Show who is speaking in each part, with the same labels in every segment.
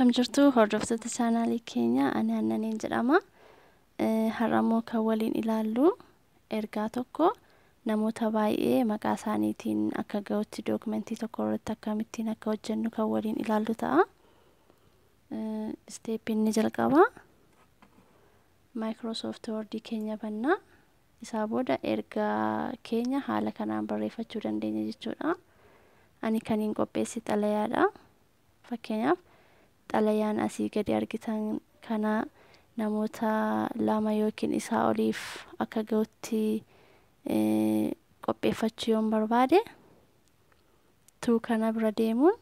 Speaker 1: Akkam jirtu hordoftoota chaanaalii keenya ani Annaniin jedhama. Har'ammoo kan waliin ilaallu ergaa tokko namoota baay'ee maqaa isaaniitiin akka ga'utti dookumentii tokko irratti akkamittiin akka hojjennu kan waliin ilaallu ta'a. Steepiin ni jalqaba. Microsoft Word keenya banna. Isaa booda ergaa keenya haala kanaan barreeffachuu dandeenya jechuudha. Ani kaniin qopheesse xalayaadha. Fakkeenyaaf xalayaan asii gadi argitan kana namoota lama yookiin isaa oliif akka ga'utti qopheeffachuu yoon barbaade tuu kana bira deemuun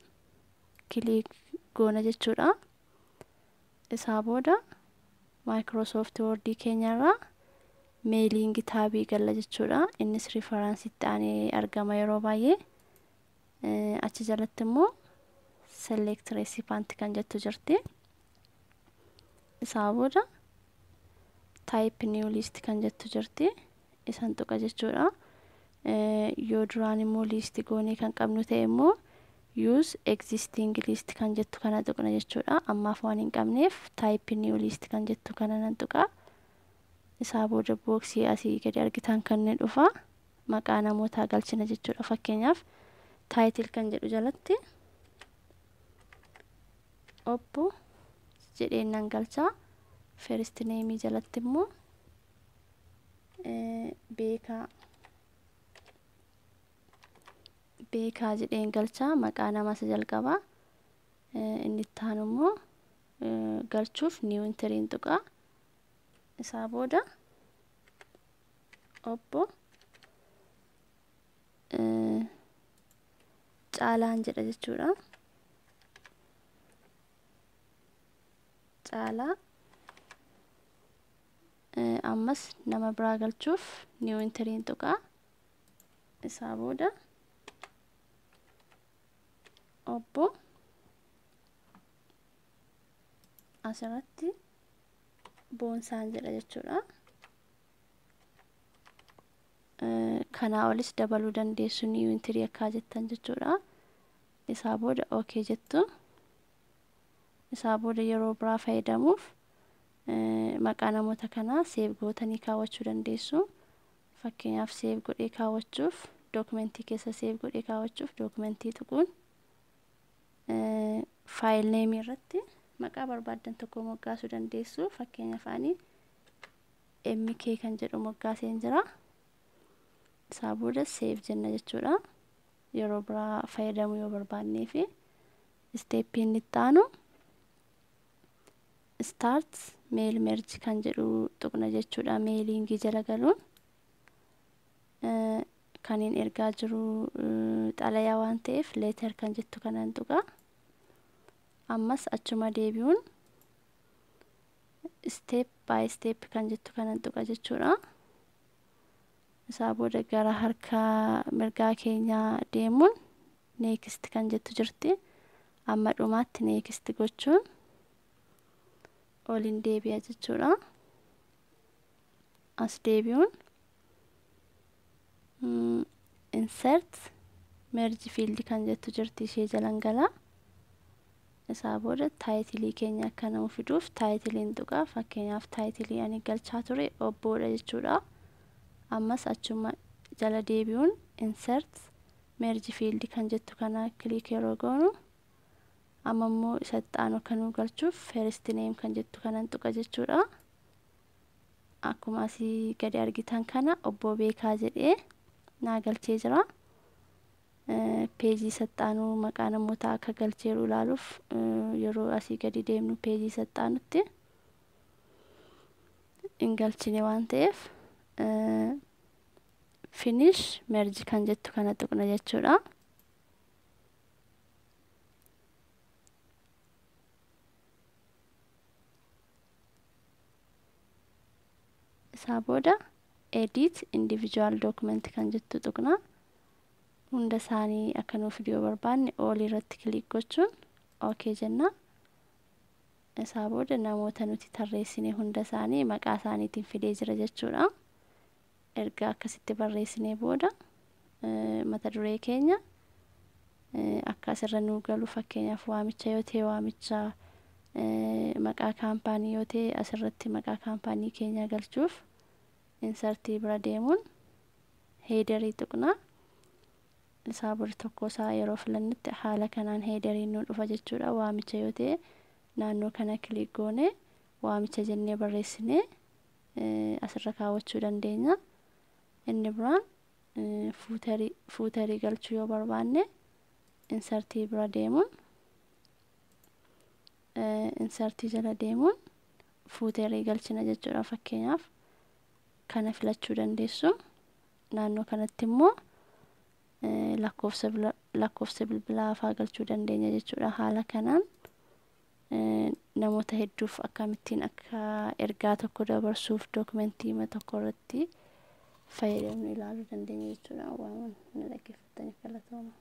Speaker 1: kiliik goona jechuudha. Isaa booda Microsoft Word keenyarraa meeliingi taabii galla jechuudha. Innis rifaransitti aanee argama yeroo baay'ee. Achi jalatti immoo select recipient kan jettu jirti. Isaa booda type new list kan jettu jirti. Isan tuqa jechuudha. Yoo duraan immoo list goonee kan qabnu ta'e immoo use existing list kan jettu kana tuqna jechuudha. Ammaaf waan hin qabneef type new list kan jettu kana nan tuqa. Isaa booda booksii asii gadi argitan kanneen dhufa maqaa namootaa galchina jechuudha. Fakkeenyaaf title kan jedhu jalatti obbo jedheen nan galcha. First name jalatti immoo beekaa jedheen galcha. Maqaa nama isa jalqaba. Inni itti aanu immoo galchuuf new entry tuqa. Isaa booda obbo Caalaan jedha jechuudha. Caalaa ammas nama biraa galchuuf new entry tuqa. Isaa booda obbo asirratti Boonsaan jedha jechuudha. Kanaa olis dabaluu dandeessu new entry akka jettan jechuudha. Isaa booda okay jettu. Isaa booda yeroo biraa fayyadamuuf maqaa namoota kanaa save gootanii kaawwachuu dandeessu. Fakkeenyaaf save godhee kaawwachuuf dookumentii keessa save godhee kaawwachuuf dookumentii tuquun file name irratti maqaa barbaadan tokko moggaasuu dandeessu. Fakkeenyaaf ani MK kan jedhu moggaaseen jira. Isaa booda save jenna jechuudha. Yeroo biraa fayyadamuu yoo barbaannee fi steepiin itti aanu start mail merge kan jedhu tuqna jechuudha. Meelingii jala galuun kaniin ergaa jiru xalayaa waan ta'eef letter kan jettu kanan tuqa. Ammas achuma deebi'uun step by step kan jettu kanan tuqa jechuudha. Isaa booda gara harka mirgaa keenya deemuun next kan jettu jirti. Amma dhumaatti next gochuun oliin deebi'a jechuudha. As deebi'uun insert merge field kan jettu jirti ishee jalan gala. Isaa booda taayitilii keenya akka nama fiduuf taayitiliin tuqa. Fakkeenyaaf taayitilii ani galchaa ture obboodha jechuudha. Ammas achuma jala deebi'uun insert merge field kan jettu kana click yeroo goonu amma immoo isa xaanu kanuu galchuuf first name kan jettu kanan tuqa jechuudha. Akkuma asii gadi argitan kana obbo Beekaa jedhee naa galchee jira. Peejii saxaanuu maqaa namoota akka galcheeru ilaaluuf yeroo asii gadi deemnu peejii saxaanutti hin galchine waan ta'eef finish merge kan jettu kana tuqna jechuudha. Isaa booda edit individual document kan jettu tuqna. Hunda isaanii akka nuuf fiduu barbaanne all irratti click gochuun okay jenna. Isaa booda namoota nuti tarreessine hunda isaanii maqaa isaaniitiin fidee jira jechuudha. Ergaa akkasitti barreessinee booda mata duree keenya akka asirra nuu galu fakkeenyaaf waamicha yoo ta'e waamicha maqaa kaampaanii yoo ta'e asirratti maqaa kaampaanii keenya galchuuf insertii bira deemuun heederii tuqna. isaa bor tokko isaa yeroo filannutti haala kanaan heederiin nu dhufa jechuudha. Waamicha yoo ta'e naannoo kana kilik goone waamicha jennee barreessine asirra kaawwachuu dandeenya. inni biraan fuuterii galchuu yoo barbaanne insertii bira deemuun insertii jala deemuun fuuterii galchina jechuudha. Fakkeenyaaf kana filachuu dandeessu. naannoo kanatti immoo lakkoofsa bilbilaa faa galchuu dandeenya jechuudha. haala kanaan namoota hedduuf akkamittiin akka ergaa tokko dabarsuuf dookumentii tokko irratti fayyadamnu ilaaluu dandeenya jechuudha. waan dhaggeeffataniif galatooma.